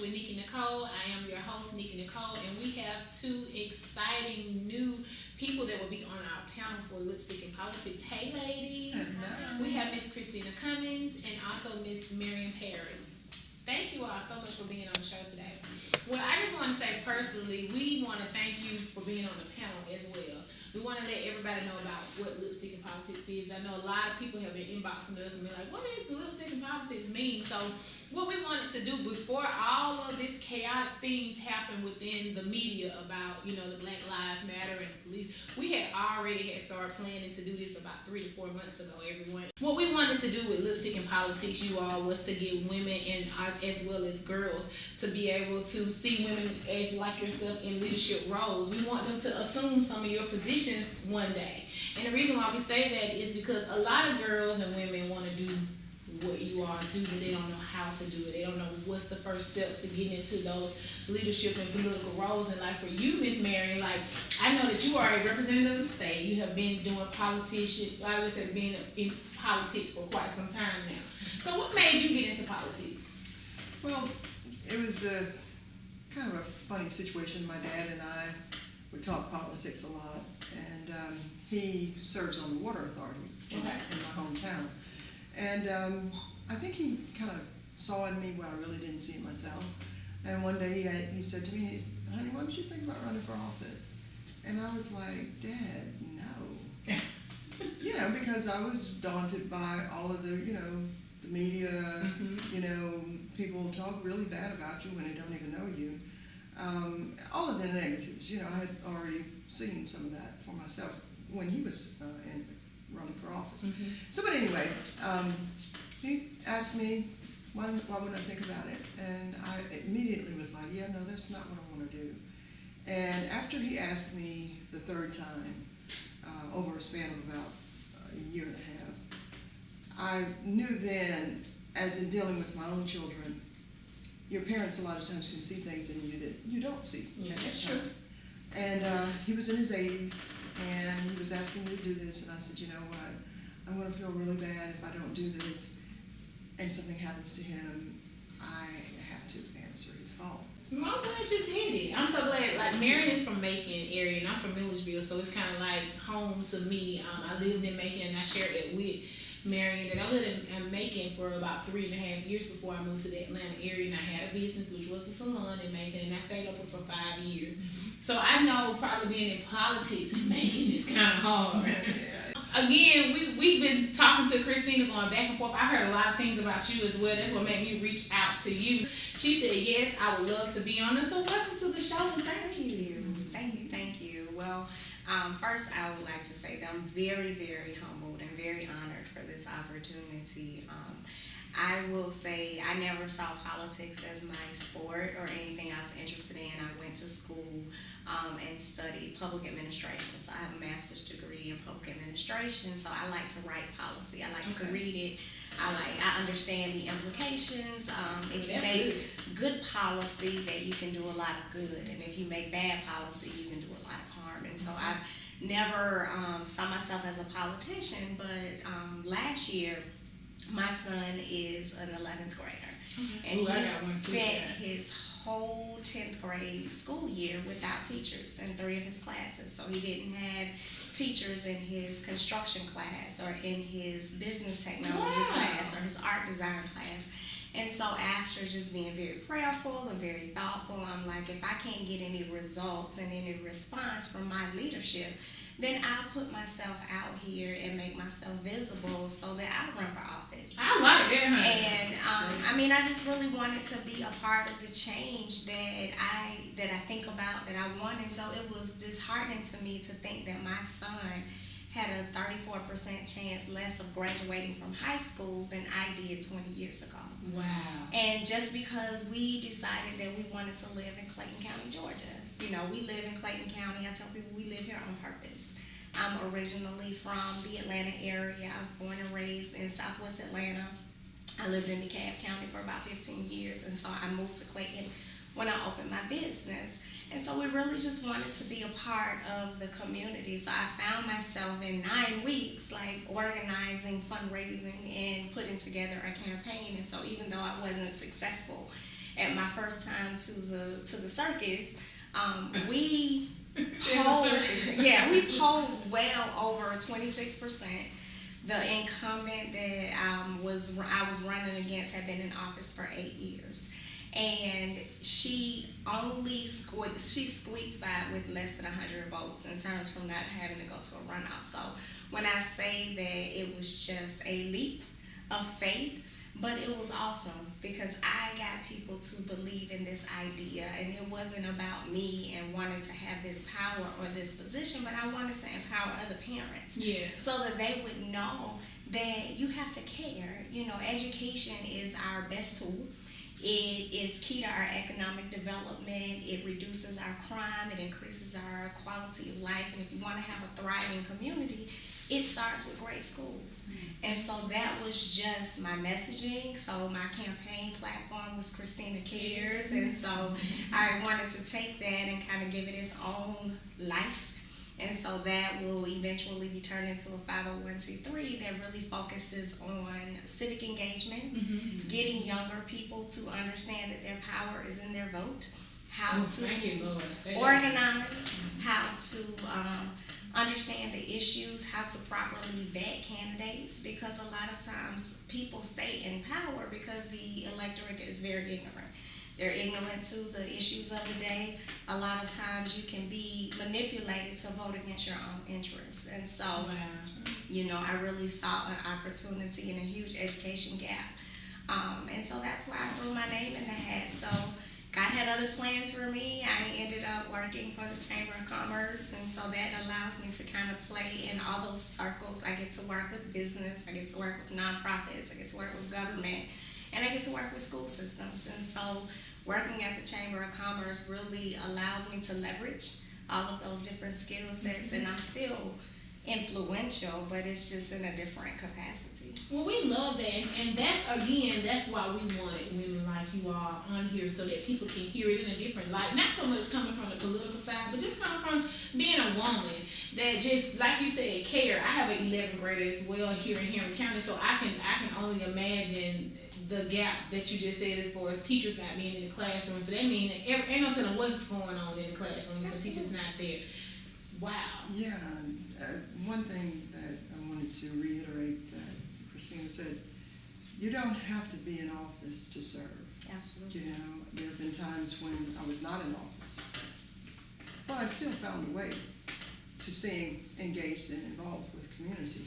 with Nikki Nicole. I am your host, Nikki Nicole, and we have two exciting new people that will be on our panel for Lipstick and Politics. Hey, ladies. Hello. We have Miss Christina Cummins and also Miss Marion Paris. Thank you all so much for being on the show today. Well, I just want to say personally, we want to thank you for being on the panel as well. We want to let everybody know about what Lipstick and Politics is. I know a lot of people have been inboxing us and be like, what does the Lipstick and Politics mean? So what we wanted to do before all of this chaotic things happen within the media about, you know, the Black Lives Matter and police, we had already started planning to do this about 3 to 4 months ago, everyone. What we wanted to do with Lipstick and Politics, you all, was to get women and as well as girls to be able to see women as like yourself in leadership roles. We want them to assume some of your positions one day. And the reason why we say that is because a lot of girls and women want to do what you all do, but they don't know how to do it. They don't know what's the first steps to get into those leadership and political roles. And like for you, Miss Mary, like I know that you are a representative of the state. You have been doing being in politics for quite some time now. So what made you get into politics? Well, it was kind of a funny situation. My dad and I would talk politics a lot, and he serves on the water authority in my hometown. And I think he kind of saw in me what I really didn't see in myself. And one day he said to me, honey, why don't you think about running for office? And I was like, Dad, no. You know, because I was daunted by all of the, you know, the media, you know, people talk really bad about you when they don't even know you. All of the negatives, you know, I had already seen some of that for myself when he was running for office. So, but anyway, he asked me, why wouldn't I think about it? And I immediately was like, yeah, no, that's not what I want to do. And after he asked me the third time, over a span of about a year and a half, I knew then, as in dealing with my own children, your parents a lot of times can see things in you that you don't see at that time. And he was in his 80s, and he was asking me to do this, and I said, you know what, I'm going to feel really bad if I don't do this, and something happens to him, I have to answer his phone. Well, I'm glad you did it. I'm so glad. Like, Marion is from Macon area, and I'm from Milledgeville, so it's kind of like home to me. I lived in Macon, and I shared that with Marion, and I lived in Macon for about 3.5 years before I moved to the Atlanta area, and I had a business, which was a salon in Macon, and I stayed open for 5 years. So I know probably being in politics in Macon is kind of hard. Again, we've been talking to Christina, going back and forth. I heard a lot of things about you as well. That's what made me reach out to you. She said, yes, I would love to be on this. So welcome to the show, and thank you. Thank you. Well, first I would like to say that I'm very, very humbled and very honored for this opportunity. I will say I never saw politics as my sport or anything I was interested in. I went to school and studied public administration. So I have a master's degree in public administration. So I like to write policy. I like to read it. I understand the implications. If you make good policy, that you can do a lot of good. And if you make bad policy, you can do a lot of harm. And so I've never saw myself as a politician, but last year, my son is an 11th grader, and he spent his whole 10th grade school year without teachers in 3 of his classes. So he didn't have teachers in his construction class or in his business technology class or his art design class. And so after just being very prayerful and very thoughtful, I'm like, if I can't get any results and any response from my leadership, then I'll put myself out here and make myself visible so that I run for office. I like that, honey. And I just really wanted to be a part of the change that I think about, that I want. And so it was disheartening to me to think that my son had a 34% chance less of graduating from high school than I did 20 years ago. Wow. And just because we decided that we wanted to live in Clayton County, Georgia. You know, we live in Clayton County. I tell people we live here on purpose. I'm originally from the Atlanta area. I was born and raised in Southwest Atlanta. I lived in DeKalb County for about 15 years, and so I moved to Clayton when I opened my business. And so we really just wanted to be a part of the community. So I found myself in 9 weeks, like organizing, fundraising, and putting together a campaign. And so even though I wasn't successful at my first time to the circus, we polled well over 26%. The incumbent that I was running against had been in office for 8 years. And she squeaks by with less than 100 votes in terms from not having to go to a runoff. So when I say that it was just a leap of faith, but it was awesome because I got people to believe in this idea, and it wasn't about me and wanting to have this power or this position, but I wanted to empower other parents, so that they would know that you have to care. You know, education is our best tool. It is key to our economic development. It reduces our crime. It increases our quality of life. And if you want to have a thriving community, it starts with great schools. And so that was just my messaging. So my campaign platform was Christina Cares. And so I wanted to take that and kind of give it its own life. And so that will eventually be turned into a 501c3 that really focuses on civic engagement, getting younger people to understand that their power is in their vote, how to organize, how to understand the issues, how to properly vet candidates, because a lot of times people stay in power because the electorate is very ignorant. They're ignorant to the issues of the day. A lot of times you can be manipulated to vote against your own interests. And so, you know, I really saw an opportunity and a huge education gap. And so that's why I threw my name in the hat. So God had other plans for me. I ended up working for the Chamber of Commerce, and so that allows me to kind of play in all those circles. I get to work with business, I get to work with nonprofits, I get to work with government, and I get to work with school systems. And so working at the Chamber of Commerce really allows me to leverage all of those different skill sets, and I'm still influential, but it's just in a different capacity. Well, we love that, and that's why we wanted women like you all on here, so that people can hear it in a different light. Not so much coming from the political side, but just coming from being a woman that just, like you said, care. I have an 11th grader as well here in Henry County, so I can only imagine the gap that you just said as far as teachers not being in the classroom. So that means that ain't no telling what's going on in the classroom because teachers not there. Wow. Yeah, one thing that I wanted to reiterate that Christina said, you don't have to be in office to serve. Absolutely. You know, there have been times when I was not in office, but I still found a way to stay engaged and involved with community,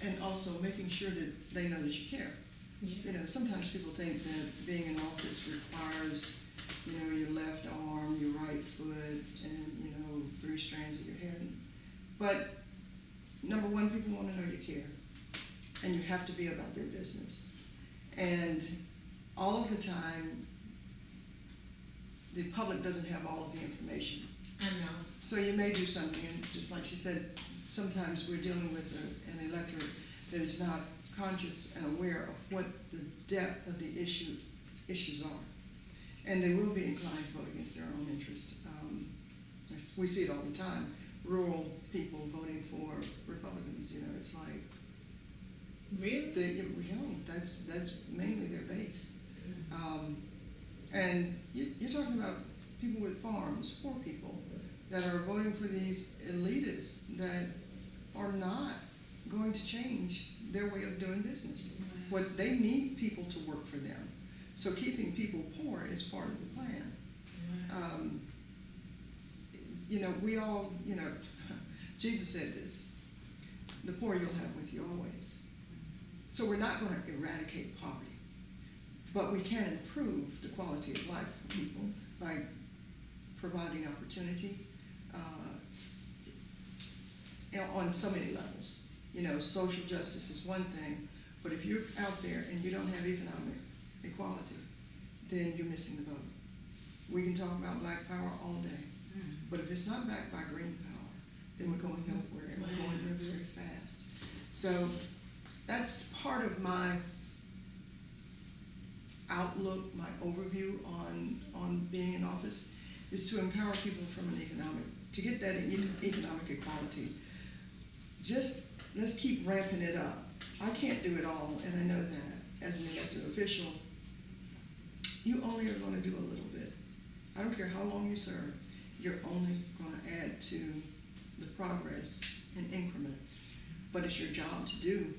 and also making sure that they know that you care. Yeah. You know, sometimes people think that being in office requires, you know, your left arm, your right foot, and, you know, 3 strands of your hair. But number one, people want to know you care, and you have to be about their business. And all of the time, the public doesn't have all of the information. I know. So you may do something, and just like she said, sometimes we're dealing with an electorate that is not conscious and aware of what the depth of the issues are. And they will be inclined to vote against their own interest. We see it all the time. Rural people voting for Republicans, you know, it's like... Really? That's mainly their base. And you're talking about people with farms, poor people, that are voting for these elitists that are not going to change their way of doing business. What they need people to work for them. So keeping people poor is part of the plan. You know, we all, you know, Jesus said this, the poor you'll have with you always. So we're not going to eradicate poverty, but we can improve the quality of life for people by providing opportunity on so many levels. You know, social justice is one thing, but if you're out there and you don't have economic equality, then you're missing the boat. We can talk about black power all day, but if it's not backed by green power, then we're going nowhere, and we're going there very fast. So that's part of my outlook, my overview on being in office is to empower people to get that economic equality. Just let's keep ramping it up. I can't do it all, and I know that as an elected official. You only are going to do a little bit. I don't care how long you serve, you're only going to add to the progress in increments. But it's your job to do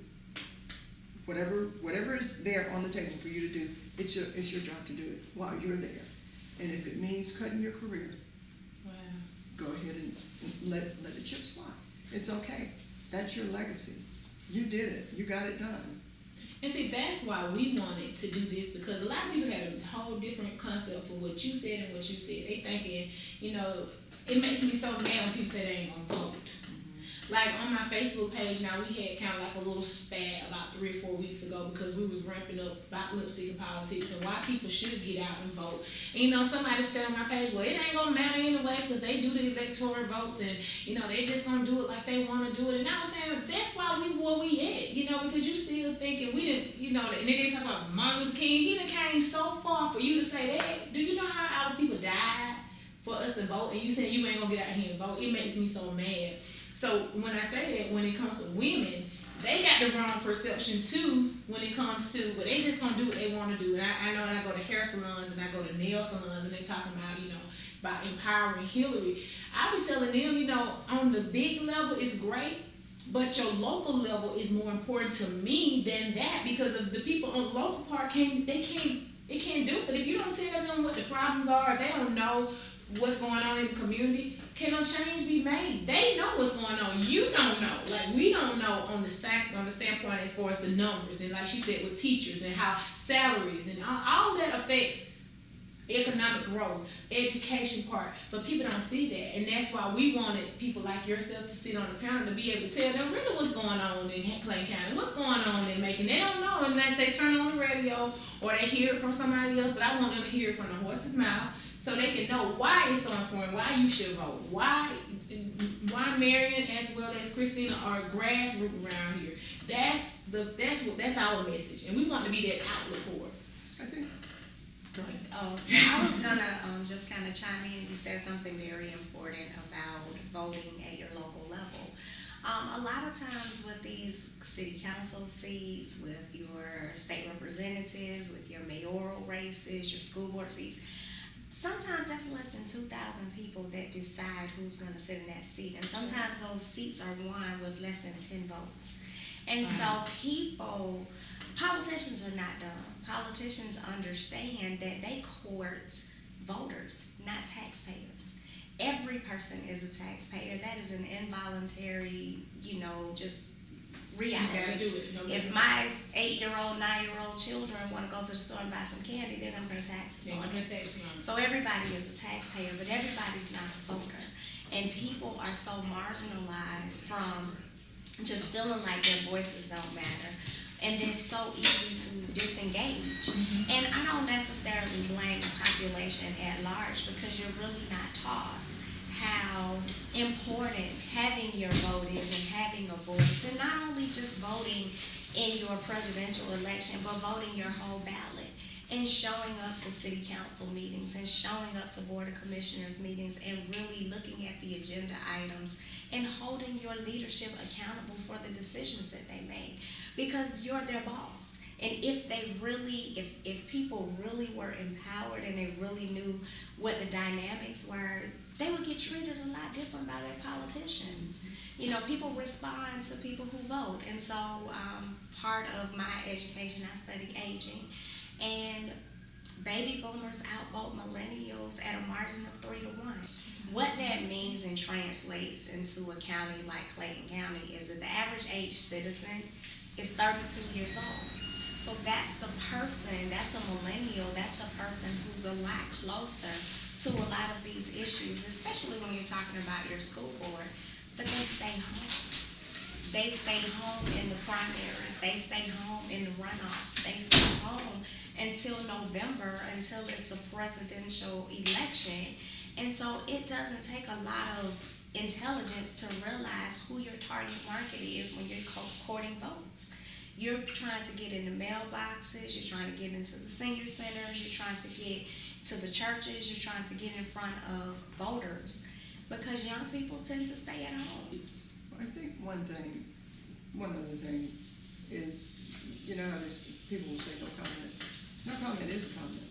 whatever is there on the table for you to do. It's your job to do it while you're there. And if it means cutting your career, Wow. go ahead and let the chips fly. It's okay. That's your legacy. You did it. You got it done. And see, that's why we wanted to do this, because a lot of people had a whole different concept for what you said and what you said. They thinking, it makes me so mad when people say they ain't gonna vote. Like on my Facebook page now, we had kind of like a little spat about 3 or 4 weeks ago because we was ramping up about lipstick and politics and why people should get out and vote. And somebody said on my page, well, it ain't gonna matter anyway because they do the electoral votes and they just gonna do it like they want to do it. And I was saying that's why we where we at, because you still thinking we didn't, and then they talk about Martin Luther King. He done came so far for you to say that. Do you know how our people died for us to vote? And you saying you ain't gonna get out here and vote? It makes me so mad. So when I say that, when it comes to women, they got the wrong perception too when it comes to, but they just gonna do what they want to do. And I know that I go to hair salons and I go to nail salons and they talking about empowering Hillary. I be telling them, on the big level it's great, but your local level is more important to me than that, because of the people on the local part can't do it. If you don't tell them what the problems are, if they don't know what's going on in the community, can no change be made? They know what's going on. You don't know. Like, we don't know on the standpoint as far as the numbers. And like she said, with teachers and how salaries and all that affects economic growth, education part. But people don't see that. And that's why we wanted people like yourself to sit on the panel to be able to tell them really what's going on in Clayton County, what's going on in Macon. They don't know unless they turn on the radio or they hear it from somebody else. But I want them to hear it from the horse's mouth, so they can know why it's so important, why you should vote, why Marion as well as Christina are grassroots around here. That's our message, and we want to be that outlet for it. I think. Go ahead. Oh, I was gonna just kind of chime in. You said something very important about voting at your local level. A lot of times with these city council seats, with your state representatives, with your mayoral races, your school board seats, sometimes that's less than 2,000 people that decide who's going to sit in that seat. And sometimes those seats are won with less than 10 votes. And so politicians are not dumb. Politicians understand that they court voters, not taxpayers. Every person is a taxpayer. That is an involuntary, just reality. If my 8-year-old, 9-year-old children want to go to the store and buy some candy, they're going to pay taxes on it. So everybody is a taxpayer, but everybody's not a voter. And people are so marginalized from just feeling like their voices don't matter. And it's so easy to disengage. Mm-hmm. And I don't necessarily blame the population at large, because you're really not taught how important having your vote is and having a voice. And not only just voting in your presidential election, but voting your whole ballot and showing up to city council meetings and showing up to board of commissioners meetings and really looking at the agenda items and holding your leadership accountable for the decisions that they make, because you're their boss. And if people really were empowered and they really knew what the dynamics were, they would get treated a lot different by their politicians. People respond to people who vote. And so part of my education, I studied aging. And baby boomers outvote millennials at a margin of 3-1. What that means and translates into a county like Clayton County is that the average age citizen is 32 years old. So that's the person, that's a millennial, that's the person who's a lot closer to a lot of these issues, especially when you're talking about your school board. But they stay home. They stay home in the primaries. They stay home in the runoffs. They stay home until November, until it's a presidential election. And so it doesn't take a lot of intelligence to realize who your target market is when you're courting votes. You're trying to get in the mailboxes, you're trying to get into the senior centers, you're trying to get to the churches, you're trying to get in front of voters, because young people tend to stay at home. I think one other thing is, you know how this, people will say no comment. No comment is a comment,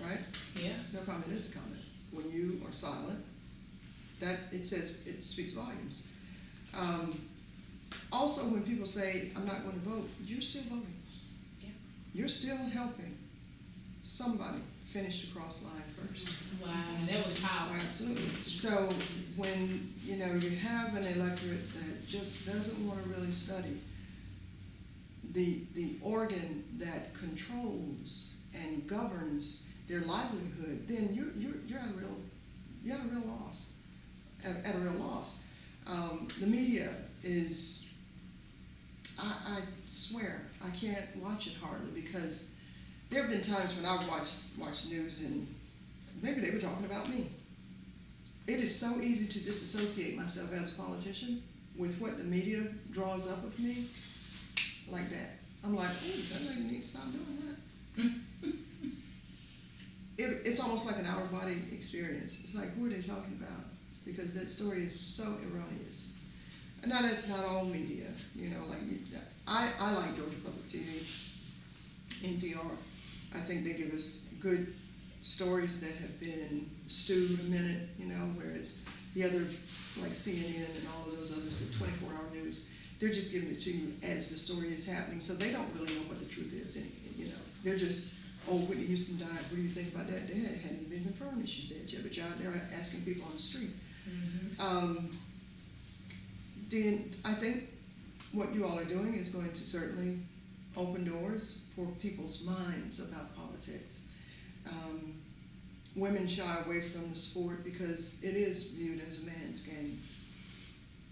right? Yeah. No comment is a comment. When you are silent, that it speaks volumes. Also, when people say, I'm not going to vote, you're still voting. Yeah. You're still helping somebody finish the cross line first. Wow, that was powerful. Absolutely. So when, you know, you have an electorate that just doesn't want to really study, the organ that controls and governs their livelihood, then you're at a real loss. At a real loss. The media is, I swear, I can't watch it hardly, because there have been times when I've watched news and maybe they were talking about me. It is so easy to disassociate myself as a politician with what the media draws up of me, like that. I'm like, oh, that lady needs to stop doing that. It's almost like an out-of-body experience. It's like, who are they talking about? Because that story is so erroneous. And now that's not all media, you know, like, I like Georgia Public TV, NPR. I think they give us good stories that have been stewed a minute, you know, whereas the other, like CNN and all of those others, the 24-hour news, they're just giving it to you as the story is happening, so they don't really know what the truth is, you know. They're just, oh, Whitney Houston died, what do you think about that? It hadn't been confirmed that she's dead yet, but you're out there asking people on the street. Mm-hmm. I think what you all are doing is going to certainly open doors for people's minds about politics. Women shy away from the sport because it is viewed as a man's game.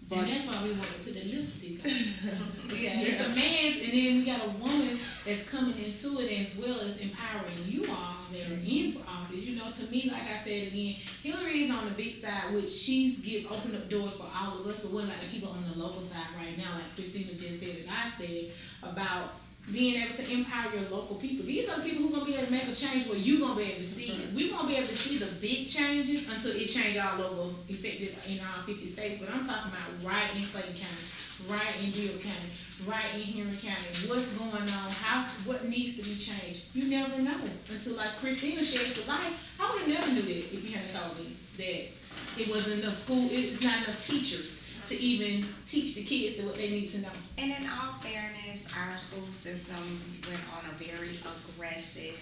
But and that's why we want to put the lipstick on. Yeah, it's a man's, and then we got a woman that's coming into it as well as empowering you all that are in office. You know, to me, like I said again, Hillary is on the big side, which she's opened up doors for all of us. But what about the people on the local side right now, like Christina just said and I said, about being able to empower your local people. These are the people who are going to be able to make a change where you're going to be able to see it. We won't be able to see the big changes until it changes all over, effective in all 50 states. But I'm talking about right in Clayton County, right in Bill County, right in Henry County. What's going on? What needs to be changed? You never know until, like Christina sheds the light. I would have never knew that if you hadn't told me that it wasn't enough school. It's not enough teachers to even teach the kids what they need to know. And in all fairness, our school system went on a very aggressive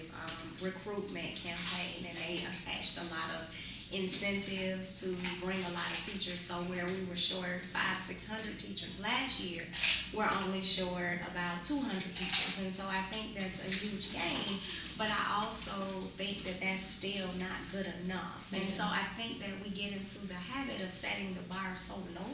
recruitment campaign, and they attached a lot of incentives to bring a lot of teachers. So where we were short 500-600 teachers last year, we're only short about 200 teachers. And so I think that's a huge gain, but I also think that that's still not good enough. And so I think that we get into the habit of setting the bar so low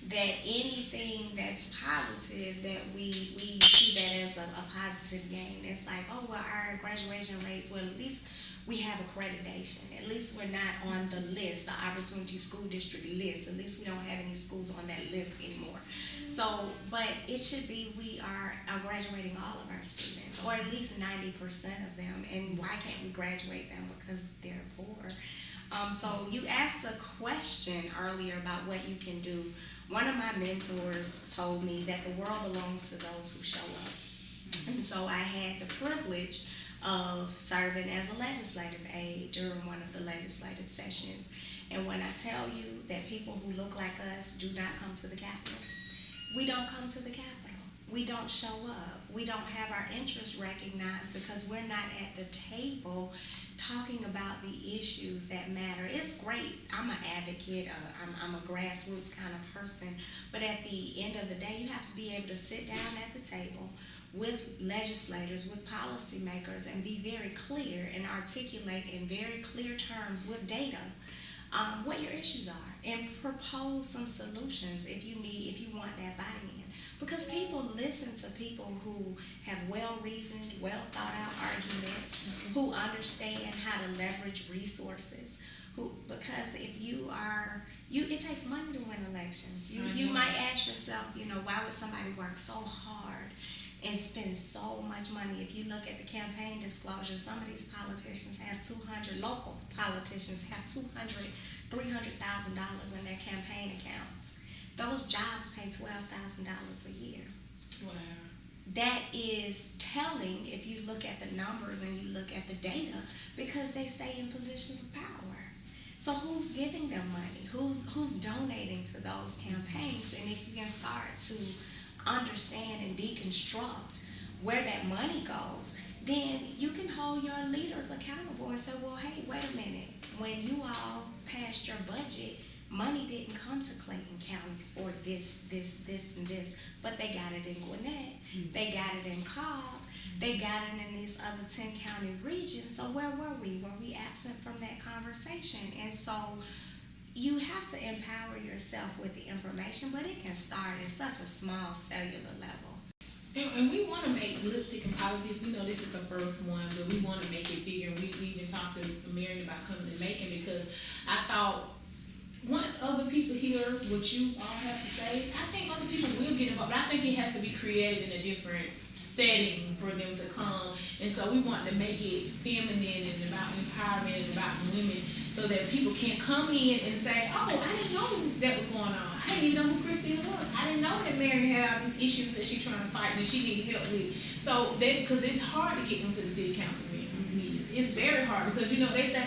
that anything that's positive, that we see that as a positive gain. It's like, oh, well, our graduation rates, well, at least we have accreditation. At least we're not on the list, the Opportunity School District list. At least we don't have any schools on that list anymore. So, but it should be we are graduating all of our students, or at least 90% of them. And why can't we graduate them? Because they're poor. So you asked a question earlier about what you can do. One of my mentors told me that the world belongs to those who show up. And so I had the privilege of serving as a legislative aide during one of the legislative sessions. And when I tell you that people who look like us do not come to the Capitol, we don't come to the Capitol. We don't show up. We don't have our interests recognized because we're not at the table talking about the issues that matter. It's great. I'm an advocate. I'm a grassroots kind of person. But at the end of the day, you have to be able to sit down at the table with legislators, with policymakers, and be very clear and articulate in very clear terms with data what your issues are, and propose some solutions if you want that buy-in. Because people listen to people who have well-reasoned, well-thought-out arguments, who understand how to leverage resources. Because if you are, it takes money to win elections. You might ask yourself, why would somebody work so hard and spend so much money? If you look at the campaign disclosure, some of these politicians have local politicians have $200,000, $300,000 in their campaign accounts. Those jobs pay $12,000 a year. Wow. That is telling if you look at the numbers and you look at the data, because they stay in positions of power. So who's giving them money? Who's donating to those campaigns? And if you can start to understand and deconstruct where that money goes, then you can hold your leaders accountable and say, well, hey, wait a minute. When you all passed your budget, money didn't come to Clayton County for this, and this, but they got it in Gwinnett, they got it in Cobb, they got it in these other 10 county regions. So where were we? Were we absent from that conversation? And so you have to empower yourself with the information, but it can start at such a small cellular level. And we want to make Lipstick and Politics, we know this is the first one, but we want to make it bigger. We even talked to Marion about coming and making, because I thought once other people hear what you all have to say, I think other people will get involved. But I think it has to be created in a different setting for them to come. And so we want to make it feminine and about empowerment and about women, so that people can come in and say, oh, I didn't know that was going on. I didn't even know who Christina was. I didn't know that Mary had all these issues that she's trying to fight and that she needed help with. So because it's hard to get them to the city council meetings. It's very hard because, they say,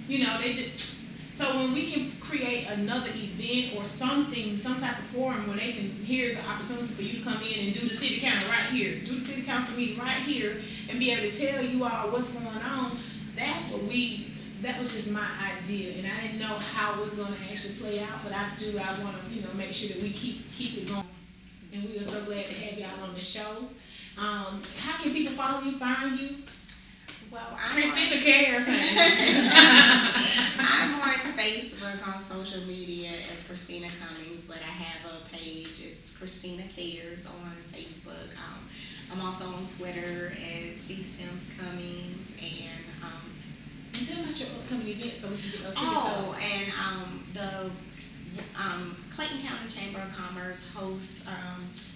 they just... So when we can create another event or something, some type of forum where they can, here's an opportunity for you to come in and do the city council right here, do the city council meeting right here, and be able to tell you all what's going on, that was just my idea. And I didn't know how it was going to actually play out, but I want to, make sure that we keep it going. And we are so glad to have y'all on the show. How can people follow you, find you? Well, Christina cares. I'm on Facebook, on social media as Christina Cummings, but I have a page. It's Christina Cares on Facebook. I'm also on Twitter as C. Sims Cummings, and tell me about your upcoming event so we can get us. The Clayton County Chamber of Commerce hosts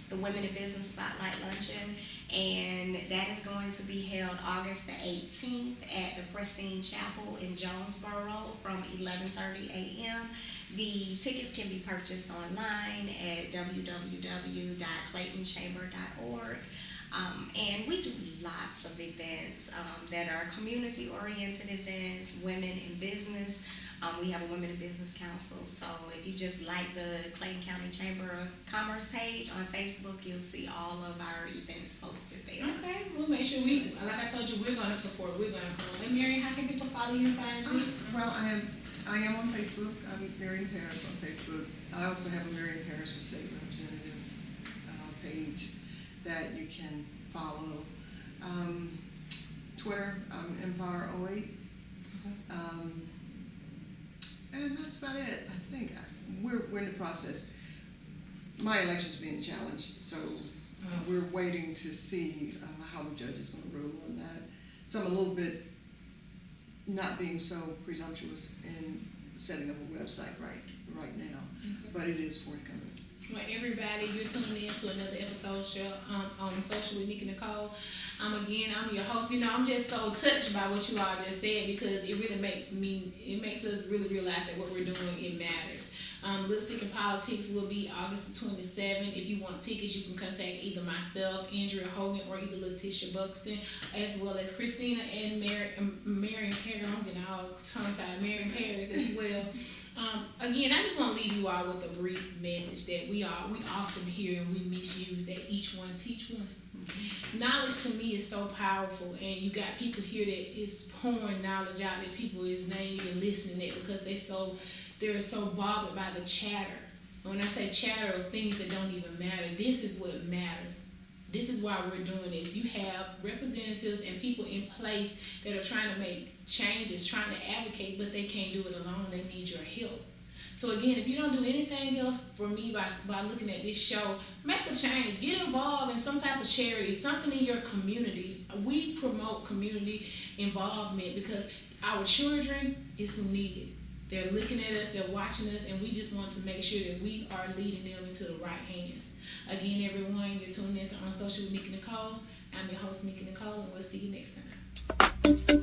the Women in Business Spotlight Luncheon, and that is going to be held August the 18th at the Pristine Chapel in Jonesboro from 11:30 a.m. The tickets can be purchased online at www.claytonchamber.org. And we do lots of events that are community-oriented events, women in business. We have a Women in Business Council, so if you just like the Clayton County Chamber of Commerce page on Facebook, you'll see all of our events posted there. Okay, we'll make sure like I told you, we're going to support, we're going to come. And Mary, how can people follow you and find you? Well, I am on Facebook. I'm Marion Paris on Facebook. I also have a Marion Paris for State Representative page that you can follow. Twitter, I'm Empire08. And that's about it. I think we're in the process. My election's being challenged, so we're waiting to see how the judge is going to rule on that. So I'm a little bit not being so presumptuous in setting up a website right now, but it is forthcoming. Well, everybody, you're tuning in to another episode on Social with Nikki Nicole. I'm your host. I'm just so touched by what you all just said, because it really makes us really realize that what we're doing, it matters. Lipstick and Politics will be August the 27th. If you want tickets, you can contact either myself, Andrea Hogan, or either Letitia Buxton, as well as Christina and Marion Paris. I'm getting all tongue-tied. Marion Paris as well. Again, I just want to leave you all with a brief message that we often hear and we misuse, that each one teach one. Mm-hmm. Knowledge to me is so powerful, and you got people here that is pouring knowledge out that people is not even listening at, because they're so bothered by the chatter. And when I say chatter of things that don't even matter, this is what matters. This is why we're doing this. You have representatives and people in place that are trying to make changes, trying to advocate, but they can't do it alone. They need your help. So again, if you don't do anything else for me by looking at this show, make a change. Get involved in some type of charity, something in your community. We promote community involvement because our children is who need it. They're looking at us, they're watching us, and we just want to make sure that we are leading them into the right hands. Again, everyone, you're tuning in to On Social with Nikki Nicole. I'm your host, Nikki Nicole, and we'll see you next time.